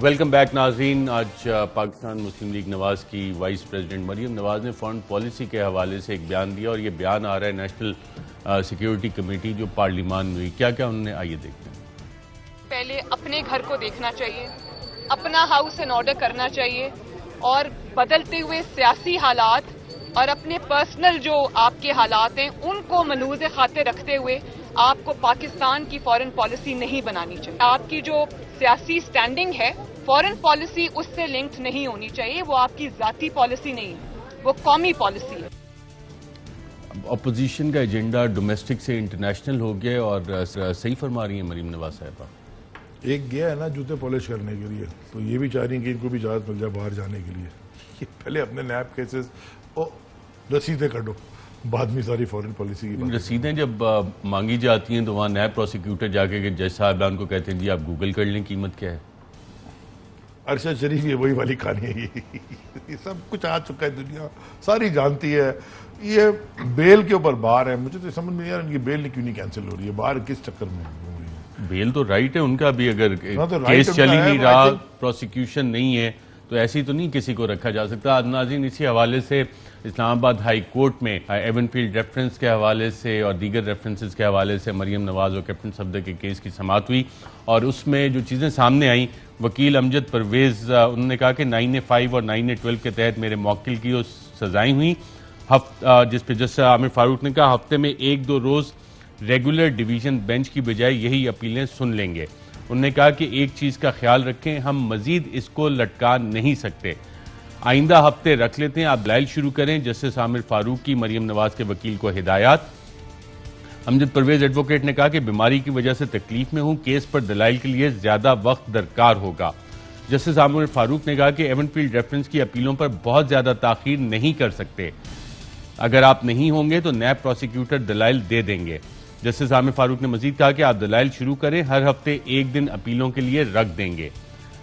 Welcome back ناظرین. آج پاکستان مسلم league نواز کی وائس پریزیڈنٹ مریم نواز نے فارن پالیسی کے حوالے سے ایک بیان دیا اور یہ بیان آ رہا ہے نیشنل سیکیورٹی کمیٹی جو پارلیمان میں ہوئی. کیا انہوں نے آئیے دیکھتے ہیں. پہلے اپنے گھر کو دیکھنا چاہیے, اپنا ہاؤس اینڈ آرڈر کرنا چاہیے اور بدلتے ہوئے سیاسی حالات اور اپنے پرسنل جو آپ کے حالات ہیں ان کو منوز خاطر رکھتے ہوئے آپ کو پاکستان کی فارن پالیسی نہیں بنانی چاہیے. آپ کی جو سیاسی سٹینڈنگ ہے فارن پالیسی اس سے لنکڈ نہیں ہونی چاہیے. وہ آپ کی ذاتی پالیسی نہیں ہے, وہ قومی پالیسی ہے. اپوزیشن کا ایجنڈا ڈومیسٹک سے انٹرنیشنل ہو گیا اور صحیح فرما رہی ہیں مریم نواز صاحبہ. ایک گیا ہے نا جوتے پالش کرنے کے لیے, تو یہ بھی چاہ رہی ہیں کہ ان کو بھی اجازت مل جائے باہر جانے کے لیے. پہلے اپنے نیب کیسز رسیدیں کٹو, بعد میں ساری فارن پالیسی کی رسیدیں جب مانگی جاتی ہیں تو وہاں نیب پروسیکیوٹر جا کے جج صاحبان کو کہتے ہیں جی آپ گوگل کر لیں قیمت کیا ہے. ارشد شریف یہ وہی والی کہانی ہے. یہ سب کچھ آ چکا ہے, دنیا ساری جانتی ہے. یہ بیل کے اوپر بار ہے, مجھے تو سمجھ میں نہیں آ رہا ان کی بیل کیوں نہیں کینسل ہو رہی ہے. باہر کس چکر میں ہو رہی ہے. بیل تو رائٹ ہے ان کا بھی, اگر کیس چل ہی نہیں رہا, پروسیکیوشن نہیں ہے تو ایسی تو نہیں کسی کو رکھا جا سکتا. ناظرین اسی حوالے سے اسلام آباد ہائی کورٹ میں ایون فیلڈ ریفرنس کے حوالے سے اور دیگر ریفرنسز کے حوالے سے مریم نواز اور کیپٹن صفدر کے کیس کی سماعت ہوئی اور اس میں جو چیزیں سامنے آئیں, وکیل امجد پرویز انہوں نے کہا کہ 9A5 اور 9A12 کے تحت میرے موکل کی سزائیں ہوئیں, جس پہ جسٹس عامر فاروق نے کہا ہفتے میں 1-2 روز ریگولر ڈویژن بینچ کی بجائے یہی اپیلیں سن لیں گے. انہوں نے کہا کہ ایک چیز کا خیال رکھیں, ہم مزید اس کو لٹکا نہیں سکتے, آئندہ ہفتے رکھ لیتے ہیں, آپ دلائل شروع کریں. جسٹس عامر فاروق کی مریم نواز کے وکیل کو ہدایات. امجد پرویز ایڈوکیٹ نے کہا کہ بیماری کی وجہ سے تکلیف میں ہوں, کیس پر دلائل کے لیے زیادہ وقت درکار ہوگا. جسٹس عامر فاروق نے کہا کہ ایون فیلڈ ریفرنس کی اپیلوں پر بہت زیادہ تاخیر نہیں کر سکتے, اگر آپ نہیں ہوں گے تو نیب پروسیکیوٹر دلائل دے دیں گے. جسٹس عامر فاروق نے مزید کہا کہ آپ دلائل شروع کریں, ہر ہفتے 1 دن اپیلوں کے لیے رکھ دیں گے.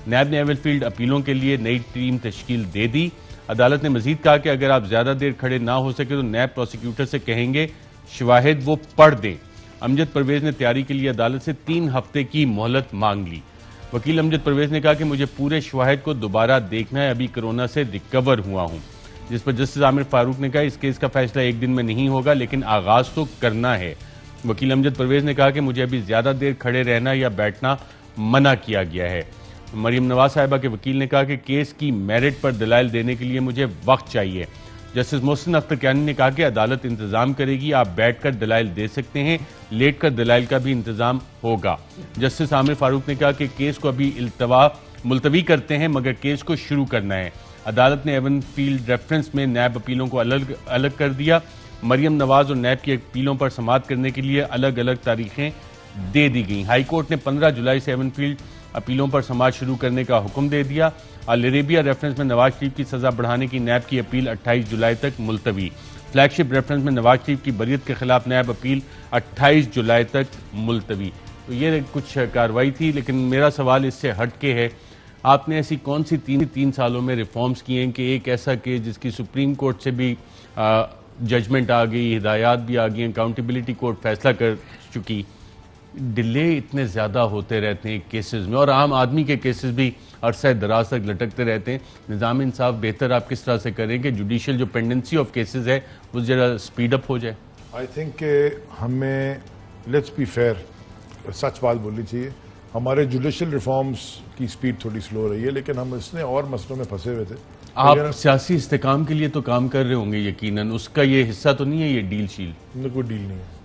نیب نے ایون فیلڈ اپیلوں کے لیے نئی ٹیم تشکیل دے دی. عدالت نے مزید کہا کہ اگر آپ زیادہ دیر کھڑے نہ ہو سکے تو نیب پروسیکیوٹر سے کہیں گے شواہد وہ پڑھ دیں. امجد پرویز نے تیاری کے لیے عدالت سے 3 ہفتے کی مہلت مانگ لی. وکیل امجد پرویز نے کہا کہ مجھے پورے شواہد کو دوبارہ دیکھنا ہے, ابھی کرونا سے ریکور ہوا ہوں. جس پر جسٹس عامر فاروق نے کہا اس کیس کا فیصلہ 1 دن میں نہیں ہوگا لیکن آغاز تو کرنا ہے. وکیل امجد پرویز نے کہا کہ مجھے ابھی زیادہ دیر کھڑے رہنا یا بیٹھنا منع کیا گیا ہے. مریم نواز صاحبہ کے وکیل نے کہا کہ کیس کی میرٹ پر دلائل دینے کے لیے مجھے وقت چاہیے. جسٹس محسن اختر کیانی نے کہا کہ عدالت انتظام کرے گی, آپ بیٹھ کر دلائل دے سکتے ہیں, لیٹ کر دلائل کا بھی انتظام ہوگا. جسٹس عامر فاروق نے کہا کہ کیس کو ابھی ملتوی کرتے ہیں مگر کیس کو شروع کرنا ہے. عدالت نے ایون فیلڈ ریفرنس میں نیب اپیلوں کو الگ کر دیا. مریم نواز اور نیب کی اپیلوں پر سماعت کرنے کے لیے الگ الگ تاریخیں دے دی گئیں. ہائی کورٹ نے 15 جولائی سے ایون فیلڈ اپیلوں پر سماعت شروع کرنے کا حکم دے دیا. العربیہ ریفرنس میں نواز شریف کی سزا بڑھانے کی نیب کی اپیل 28 جولائی تک ملتوی. فلیگ شپ ریفرنس میں نواز شریف کی بریت کے خلاف نیب اپیل 28 جولائی تک ملتوی. تو یہ کچھ کارروائی تھی, لیکن میرا سوال اس سے ہٹ کے ہے, آپ نے ایسی کون سی 3 سالوں میں ریفارمز کیے ہیں کہ ایک ایسا کیس جس کی سپریم کورٹ سے بھی ججمنٹ آ گئی, ہدایات بھی آ گئی, اکاؤنٹیبلٹی کورٹ فیصلہ کر چکی, ڈیلے اتنے زیادہ ہوتے رہتے ہیں کیسز میں اور عام آدمی کے کیسز بھی عرصہ دراز تک لٹکتے رہتے ہیں. نظام انصاف بہتر آپ کس طرح سے کریں کہ جوڈیشل جو پینڈنسی آف کیسز ہے وہ ذرا سپیڈ اپ ہو جائے؟ آئی تھنک کہ ہمیں لیٹس بی فیئر, سچ بات بولنی چاہیے. ہمارے جوڈیشل ریفارمز کی سپیڈ تھوڑی سلو رہی ہے, لیکن ہم اس نے اور مسئلوں میں پھنسے ہوئے تھے. آپ سیاسی استحکام کے لیے تو کام کر رہے ہوں گے یقیناً, اس کا یہ حصہ تو نہیں ہے یہ ڈیل شیل؟ کوئی ڈیل نہیں ہے.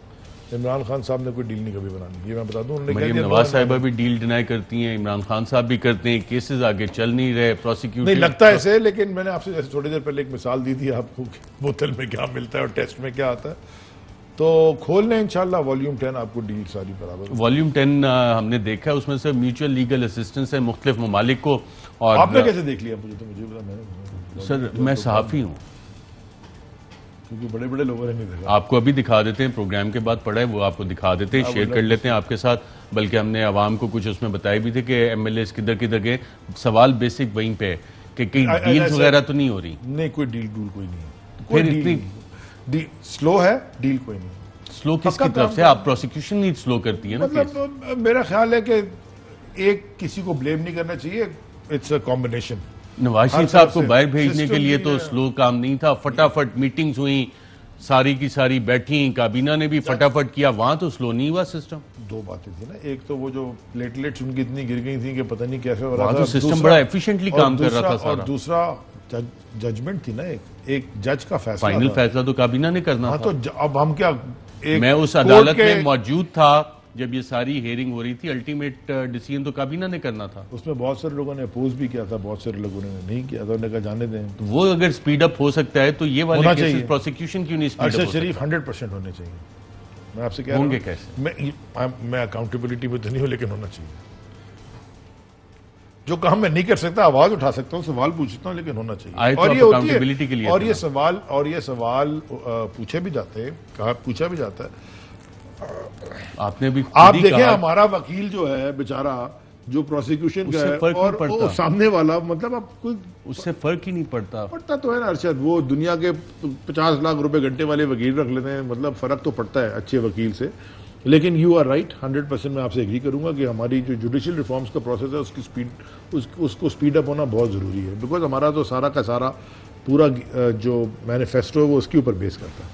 عمران خان صاحب نے کوئی ڈیل نہیں کبھی بنانی, یہ میں بتا دوں. مریم نواز صاحبہ بھی ڈیل ڈینائی کرتی ہیں, عمران خان صاحب بھی کرتے ہیں, کیسز آگے چل نہیں رہے, پروسیکیوٹر نہیں لگتا ایسے. لیکن میں نے آپ سے جیسے تھوڑی دیر پہلے ایک مثال دی تھی آپ کو, بوتل میں کیا ملتا ہے اور ٹیسٹ میں کیا آتا ہے. تو کھول لیں انشاءاللہ والیوم 10, آپ کو ڈیل ساری برابر. والیوم 10 ہم نے دیکھا ہے, اس میں سے میوچل لیگل اسسٹنس ہے مختلف ممالک کو. اور آپ نے کیسے دیکھ لیا؟ مجھے بتا. سر میں صحافی ہوں, کیونکہ بڑے بڑے لوگوں نے نہیں دیکھا. آپ کو ابھی دکھا دیتے ہیں, پروگرام کے بعد پڑھا ہے وہ آپ کو دکھا دیتے ہیں, شیئر کر لیتے ہیں آپ کے ساتھ. بلکہ ہم نے عوام کو کچھ اس میں بتایا بھی تھے کہ ایم ایل ایز کدھر کدھر گئے. سوال بیسک وہیں پہ ہے کہ کئی ڈیلز وغیرہ تو نہیں ہو رہی. نہیں کوئی ڈیل کوئی نہیں ہے. پھر اتنی سلو ہے ڈیل, کوئی نہیں. سلو کس کی طرف سے؟ آپ پروسیکیوشن نہیں سلو کرتی ہے نا. مطلب میرا خیال ہے کہ ایک کسی کو بلیم نہیں کرنا چاہیے, it's a combination. Nawaz Sharif صاحب کو باہر بھیجنے کے لیے تو سلو کام نہیں تھا, فٹافٹ میٹنگز ہوئیں, ساری کی ساری بیٹھی, کابینہ نے بھی فٹافٹ کیا, وہاں تو سلو نہیں ہوا سسٹم. دو باتیں تھی نا, ایک تو وہ جو پلیٹلیٹس ان کی اتنی گر گئی تھیں کہ پتہ نہیں کیسے ہو رہا تھا, سسٹم بڑا ایفیشینٹلی کام کر رہا تھا, اور دوسرا ججمنٹ تھی نا, ایک جج کا فیصلہ, فائنل فیصلہ تو کابینہ نے کرنا تھا. تو اب ہم کیا, میں اس عدالت میں موجود تھا جب یہ ساری ہیئرنگ ہو رہی تھی, الٹیمیٹ ڈیسیژن تو کابینہ نے کرنا تھا. اس میں بہت سارے لوگوں نے اپوز بھی کیا تھا, بہت سارے لوگوں نے نہیں کیا تھا, انہوں نے کہا جانے دیں. وہ اگر سپیڈ اپ ہو سکتا ہے تو یہ والے کیسز پروسیکیوشن کیوں نہیں سپیڈ اپ ارشد شریف 100% ہونے چاہیے. میں آپ سے کہہ رہا ہوں, ہوں گے کیسے, میں اکاؤنٹیبلٹی میں تو نہیں ہوں, لیکن ہونا چاہیے. جو کام میں نہیں کر سکتا, آواز اٹھا سکتا ہوں, سوال پوچھ سکتا ہوں, لیکن ہونا چاہیے. اور یہ ہوتی ہے, اور یہ سوال پوچھے بھی جاتے ہیں, کہا پوچھا بھی جاتا ہے. آپ نے بھی آپ دیکھیں ہمارا وکیل جو ہے بیچارہ, جو پروسیکیوشن کا ہے, اور سامنے والا, مطلب اب کوئی اس سے فرق ہی نہیں پڑتا. پڑتا تو ہے نا ارشد, وہ دنیا کے 50 لاکھ روپے گھنٹے والے وکیل رکھ لیتے ہیں, مطلب فرق تو پڑتا ہے اچھے وکیل سے. لیکن یو آر رائٹ, 100% میں آپ سے ایگری کروں گا کہ ہماری جو جوڈیشل ریفارمز کا پروسیس ہے, اس کی سپیڈ, اس کو سپیڈ اپ ہونا بہت ضروری ہے. بیکاز ہمارا تو سارا کا سارا پورا جو مینیفیسٹو ہے وہ اس کے اوپر بیس کرتا ہے.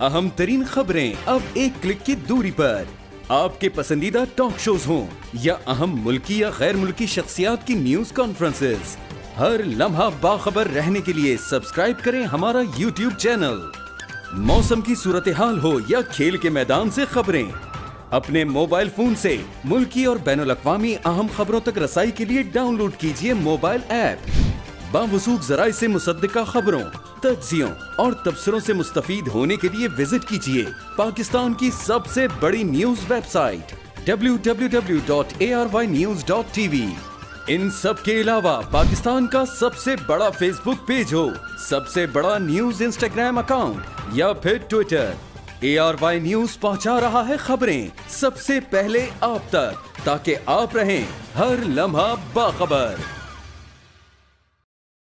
اہم ترین خبریں اب ایک کلک کی دوری پر. آپ کے پسندیدہ ٹاک شوز ہوں یا اہم ملکی یا غیر ملکی شخصیات کی نیوز کانفرنسز, ہر لمحہ باخبر رہنے کے لیے سبسکرائب کریں ہمارا یوٹیوب چینل. موسم کی صورتحال ہو یا کھیل کے میدان سے خبریں, اپنے موبائل فون سے ملکی اور بین الاقوامی اہم خبروں تک رسائی کے لیے ڈاؤن لوڈ کیجیے موبائل ایپ. باوثوق ذرائع سے مصدقہ خبروں, تجزیوں اور تبصروں سے مستفید ہونے کے لیے وزٹ کیجیے پاکستان کی سب سے بڑی نیوز ویب سائٹ www.arYnews.tv. ان سب کے علاوہ پاکستان کا سب سے بڑا فیس بک پیج ہو, سب سے بڑا نیوز انسٹاگرام اکاؤنٹ یا پھر ٹویٹر, ARY نیوز پہنچا رہا ہے خبریں سب سے پہلے آپ تک, تاکہ آپ رہیں ہر لمحہ باخبر.